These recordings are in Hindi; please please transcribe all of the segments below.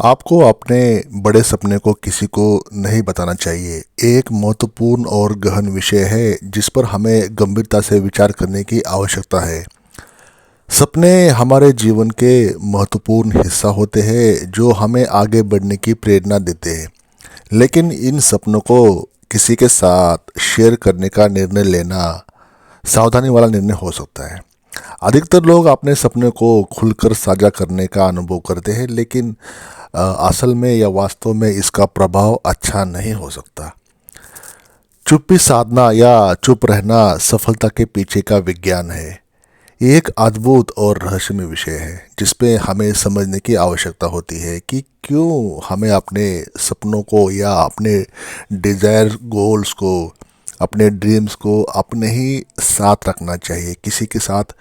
आपको अपने बड़े सपने को किसी को नहीं बताना चाहिए। एक महत्वपूर्ण और गहन विषय है जिस पर हमें गंभीरता से विचार करने की आवश्यकता है। सपने हमारे जीवन के महत्वपूर्ण हिस्सा होते हैं जो हमें आगे बढ़ने की प्रेरणा देते हैं। लेकिन इन सपनों को किसी के साथ शेयर करने का निर्णय लेना सावधानी वाला निर्णय हो सकता है। अधिकतर लोग अपने सपने को खुलकर साझा करने का अनुभव करते हैं, लेकिन असल में या वास्तव में इसका प्रभाव अच्छा नहीं हो सकता। चुप्पी साधना या चुप रहना सफलता के पीछे का विज्ञान है। ये एक अद्भुत और रहस्यमय विषय है जिसपे हमें समझने की आवश्यकता होती है कि क्यों हमें अपने सपनों को या अपने डिज़ायर गोल्स को, अपने ड्रीम्स को अपने ही साथ रखना चाहिए, किसी के साथ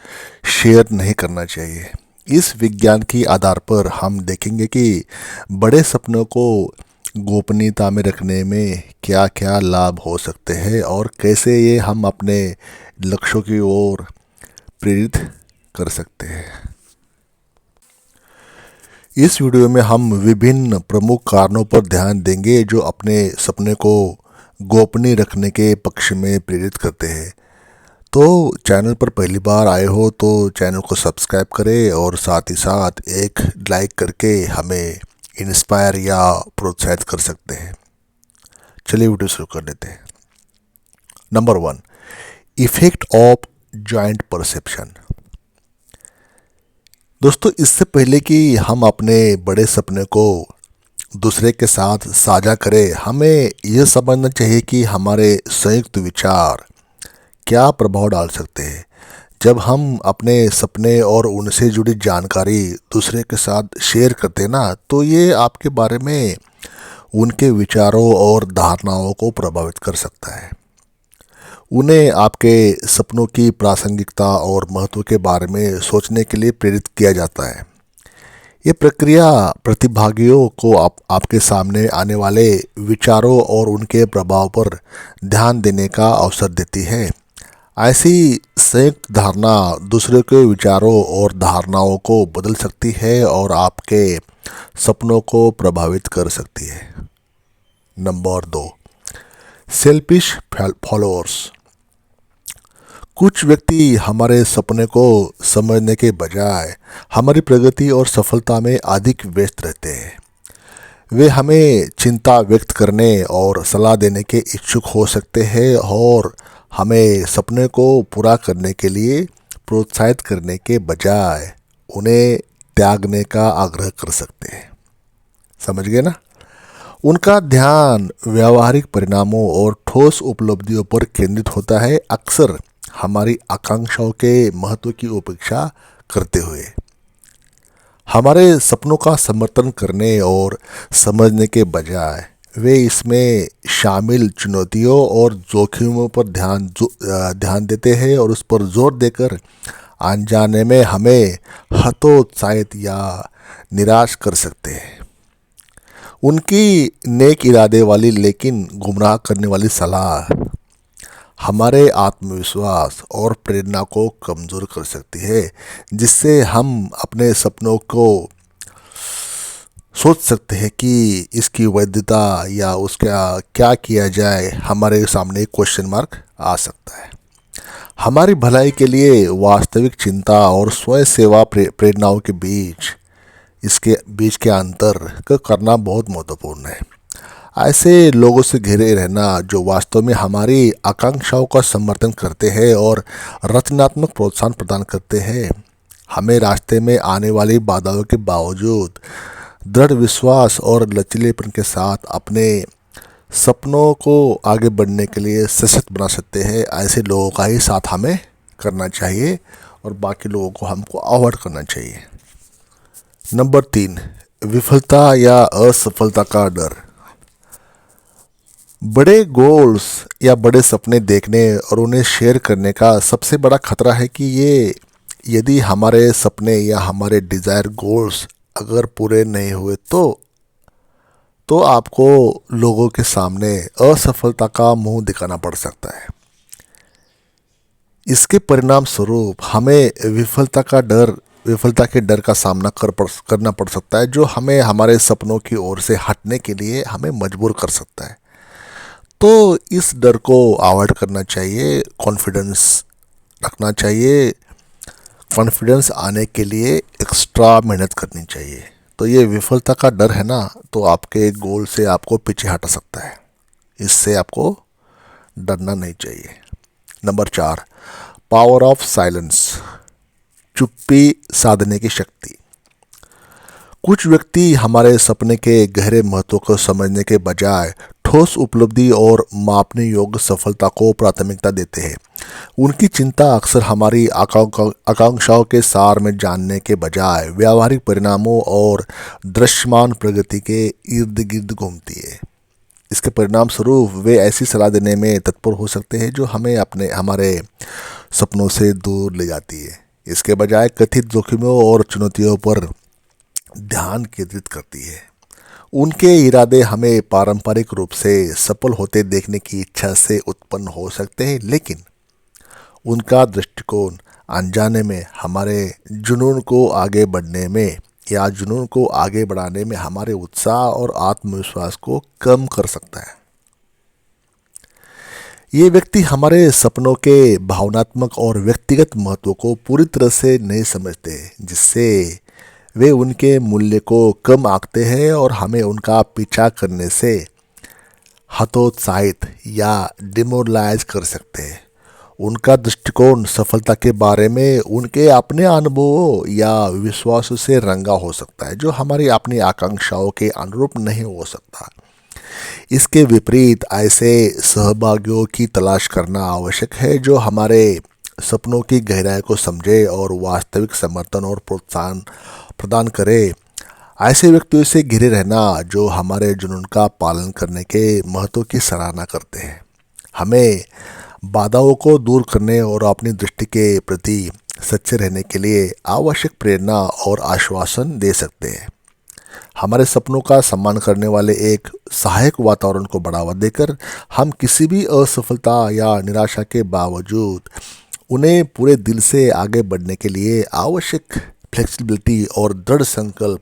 शेयर नहीं करना चाहिए। इस विज्ञान के आधार पर हम देखेंगे कि बड़े सपनों को गोपनीयता में रखने में क्या क्या लाभ हो सकते हैं और कैसे ये हम अपने लक्ष्यों की ओर प्रेरित कर सकते हैं। इस वीडियो में हम विभिन्न प्रमुख कारणों पर ध्यान देंगे जो अपने सपने को गोपनीय रखने के पक्ष में प्रेरित करते हैं। तो चैनल पर पहली बार आए हो तो चैनल को सब्सक्राइब करें और साथ ही साथ एक लाइक करके हमें इंस्पायर या प्रोत्साहित कर सकते हैं। चलिए वीडियो शुरू कर लेते हैं। Number 1, effect of joint perception. दोस्तों, इससे पहले कि हम अपने बड़े सपने को दूसरे के साथ साझा करें, हमें यह समझना चाहिए कि हमारे संयुक्त विचार क्या प्रभाव डाल सकते हैं। जब हम अपने सपने और उनसे जुड़ी जानकारी दूसरे के साथ शेयर करते हैं ना, तो ये आपके बारे में उनके विचारों और धारणाओं को प्रभावित कर सकता है। उन्हें आपके सपनों की प्रासंगिकता और महत्व के बारे में सोचने के लिए प्रेरित किया जाता है। ये प्रक्रिया प्रतिभागियों को आपके सामने आने वाले विचारों और उनके प्रभाव पर ध्यान देने का अवसर देती है। ऐसी संयुक्त धारणा दूसरे के विचारों और धारणाओं को बदल सकती है और आपके सपनों को प्रभावित कर सकती है। Number 2, selfish followers. कुछ व्यक्ति हमारे सपने को समझने के बजाय हमारी प्रगति और सफलता में अधिक व्यस्त रहते हैं। वे हमें चिंता व्यक्त करने और सलाह देने के इच्छुक हो सकते हैं और हमें सपने को पूरा करने के लिए प्रोत्साहित करने के बजाय उन्हें त्यागने का आग्रह कर सकते हैं। समझ गए ना? उनका ध्यान व्यावहारिक परिणामों और ठोस उपलब्धियों पर केंद्रित होता है, अक्सर हमारी आकांक्षाओं के महत्व की उपेक्षा करते हुए। हमारे सपनों का समर्थन करने और समझने के बजाय वे इसमें शामिल चुनौतियों और जोखिमों पर ध्यान देते हैं और उस पर जोर देकर अनजाने में हमें हतोत्साहित या निराश कर सकते हैं। उनकी नेक इरादे वाली लेकिन गुमराह करने वाली सलाह हमारे आत्मविश्वास और प्रेरणा को कमज़ोर कर सकती है, जिससे हम अपने सपनों को सोच सकते हैं कि इसकी वैधता या उसका क्या किया जाए, हमारे सामने क्वेश्चन मार्क आ सकता है। हमारी भलाई के लिए वास्तविक चिंता और स्वयं सेवा प्रेरणाओं के बीच के अंतर का करना बहुत महत्वपूर्ण है। ऐसे लोगों से घिरे रहना जो वास्तव में हमारी आकांक्षाओं का समर्थन करते हैं और रचनात्मक प्रोत्साहन प्रदान करते हैं, हमें रास्ते में आने वाली बाधाओं के बावजूद दृढ़ विश्वास और लचीलेपन के साथ अपने सपनों को आगे बढ़ने के लिए सशक्त बना सकते हैं। ऐसे लोगों का ही साथ हमें करना चाहिए और बाकी लोगों को हमको अवॉइड करना चाहिए। नंबर 3, विफलता या असफलता का डर। बड़े गोल्स या बड़े सपने देखने और उन्हें शेयर करने का सबसे बड़ा खतरा है कि यदि हमारे सपने या हमारे डिज़ायर गोल्स अगर पूरे नहीं हुए तो आपको लोगों के सामने असफलता का मुंह दिखाना पड़ सकता है। इसके परिणाम स्वरूप हमें विफलता का डर विफलता के डर का सामना करना पड़ सकता है, जो हमें हमारे सपनों की ओर से हटने के लिए हमें मजबूर कर सकता है। तो इस डर को अवॉइड करना चाहिए, कॉन्फिडेंस रखना चाहिए। कॉन्फिडेंस आने के लिए एक्स्ट्रा मेहनत करनी चाहिए। तो ये विफलता का डर है ना, तो आपके गोल से आपको पीछे हटा सकता है। इससे आपको डरना नहीं चाहिए। नंबर 4, पावर ऑफ साइलेंस, चुप्पी साधने की शक्ति। कुछ व्यक्ति हमारे सपने के गहरे महत्व को समझने के बजाय ठोस उपलब्धि और मापने योग्य सफलता को प्राथमिकता देते हैं। उनकी चिंता अक्सर हमारी आकांक्षाओं के सार में जानने के बजाय व्यावहारिक परिणामों और दृश्यमान प्रगति के इर्द गिर्द घूमती है। इसके परिणाम स्वरूप वे ऐसी सलाह देने में तत्पर हो सकते हैं जो हमें हमारे सपनों से दूर ले जाती है। इसके बजाय कथित जोखिमों और चुनौतियों पर ध्यान केंद्रित करती है। उनके इरादे हमें पारंपरिक रूप से सफल होते देखने की इच्छा से उत्पन्न हो सकते हैं, लेकिन उनका दृष्टिकोण अनजाने में हमारे जुनून को आगे बढ़ने में या जुनून को आगे बढ़ाने में हमारे उत्साह और आत्मविश्वास को कम कर सकता है। ये व्यक्ति हमारे सपनों के भावनात्मक और व्यक्तिगत महत्व को पूरी तरह से नहीं समझते, जिससे वे उनके मूल्य को कम आंकते हैं और हमें उनका पीछा करने से हतोत्साहित या डिमोरलाइज कर सकते हैं। उनका दृष्टिकोण सफलता के बारे में उनके अपने अनुभवों या विश्वासों से रंगा हो सकता है, जो हमारी अपनी आकांक्षाओं के अनुरूप नहीं हो सकता। इसके विपरीत ऐसे सहभागियों की तलाश करना आवश्यक है जो हमारे सपनों की गहराई को समझे और वास्तविक समर्थन और प्रोत्साहन प्रदान करे। ऐसे व्यक्तियों से घिरे रहना जो हमारे जुनून का पालन करने के महत्व की सराहना करते हैं, हमें बाधाओं को दूर करने और अपनी दृष्टि के प्रति सच्चे रहने के लिए आवश्यक प्रेरणा और आश्वासन दे सकते हैं। हमारे सपनों का सम्मान करने वाले एक सहायक वातावरण को बढ़ावा देकर हम किसी भी असफलता या निराशा के बावजूद उन्हें पूरे दिल से आगे बढ़ने के लिए आवश्यक फ्लेक्सिबिलिटी और दृढ़ संकल्प,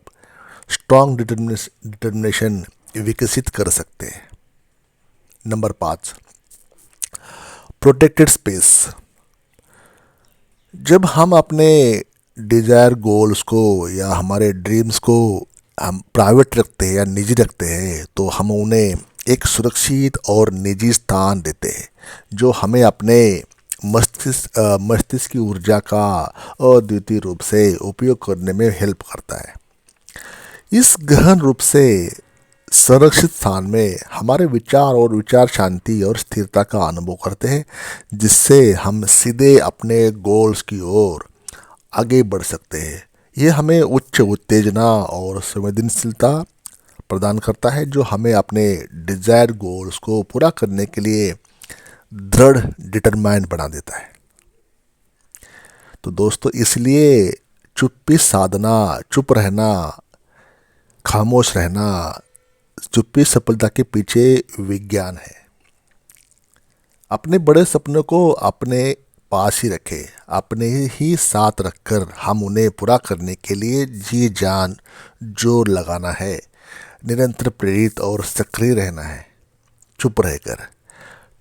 स्ट्रॉन्ग डिटर्मिनेशन विकसित कर सकते हैं। Number 5, protected space. जब हम अपने डिजायर गोल्स को या हमारे ड्रीम्स को हम प्राइवेट रखते हैं या निजी रखते हैं, तो हम उन्हें एक सुरक्षित और निजी स्थान देते हैं जो हमें अपने मस्तिष्क की ऊर्जा का अद्वितीय रूप से उपयोग करने में हेल्प करता है। इस गहन रूप से संरक्षित स्थान में हमारे विचार शांति और स्थिरता का अनुभव करते हैं, जिससे हम सीधे अपने गोल्स की ओर आगे बढ़ सकते हैं। ये हमें उच्च उत्तेजना और संवेदनशीलता प्रदान करता है, जो हमें अपने डिजायर गोल्स को पूरा करने के लिए दृढ़ डिटरमाइंड बना देता है। तो दोस्तों, इसलिए चुप्पी साधना, चुप रहना, खामोश रहना, चुप्पी सफलता के पीछे विज्ञान है। अपने बड़े सपनों को अपने पास ही रखें, अपने ही साथ रखकर हम उन्हें पूरा करने के लिए जी जान जोर लगाना है, निरंतर प्रेरित और सक्रिय रहना है। चुप रहकर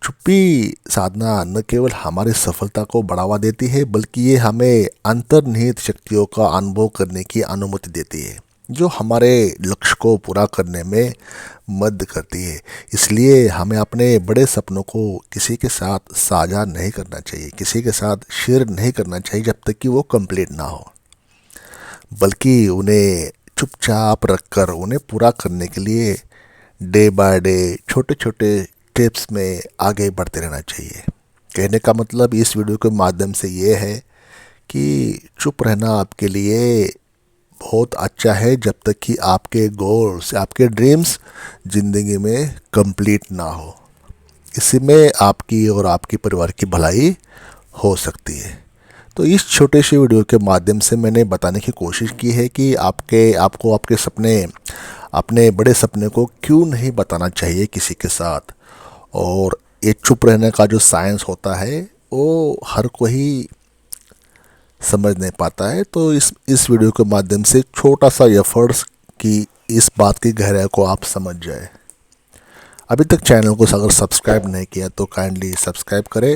चुप्पी साधना न केवल हमारी सफलता को बढ़ावा देती है, बल्कि ये हमें अंतर्निहित शक्तियों का अनुभव करने की अनुमति देती है, जो हमारे लक्ष्य को पूरा करने में मदद करती है। इसलिए हमें अपने बड़े सपनों को किसी के साथ साझा नहीं करना चाहिए, किसी के साथ शेयर नहीं करना चाहिए जब तक कि वो कंप्लीट ना हो, बल्कि उन्हें चुपचाप रखकर उन्हें पूरा करने के लिए डे बाय डे छोटे छोटे स्टेप्स में आगे बढ़ते रहना चाहिए। कहने का मतलब इस वीडियो के माध्यम से ये है कि चुप रहना आपके लिए बहुत अच्छा है, जब तक कि आपके गोल्स, आपके ड्रीम्स ज़िंदगी में कंप्लीट ना हो। इसी में आपकी और आपके परिवार की भलाई हो सकती है। तो इस छोटे से वीडियो के माध्यम से मैंने बताने की कोशिश की है कि आपको आपके सपने, अपने बड़े सपने को क्यों नहीं बताना चाहिए किसी के साथ। और ये चुप रहने का जो साइंस होता है वो हर कोई समझ नहीं पाता है, तो इस वीडियो के माध्यम से छोटा सा एफर्ट्स की इस बात की गहराई को आप समझ जाए। अभी तक चैनल को अगर सब्सक्राइब नहीं किया तो काइंडली सब्सक्राइब करें,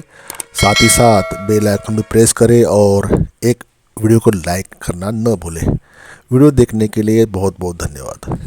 साथ ही साथ बेल आइकन भी प्रेस करें और एक वीडियो को लाइक करना न भूलें। वीडियो देखने के लिए बहुत बहुत धन्यवाद।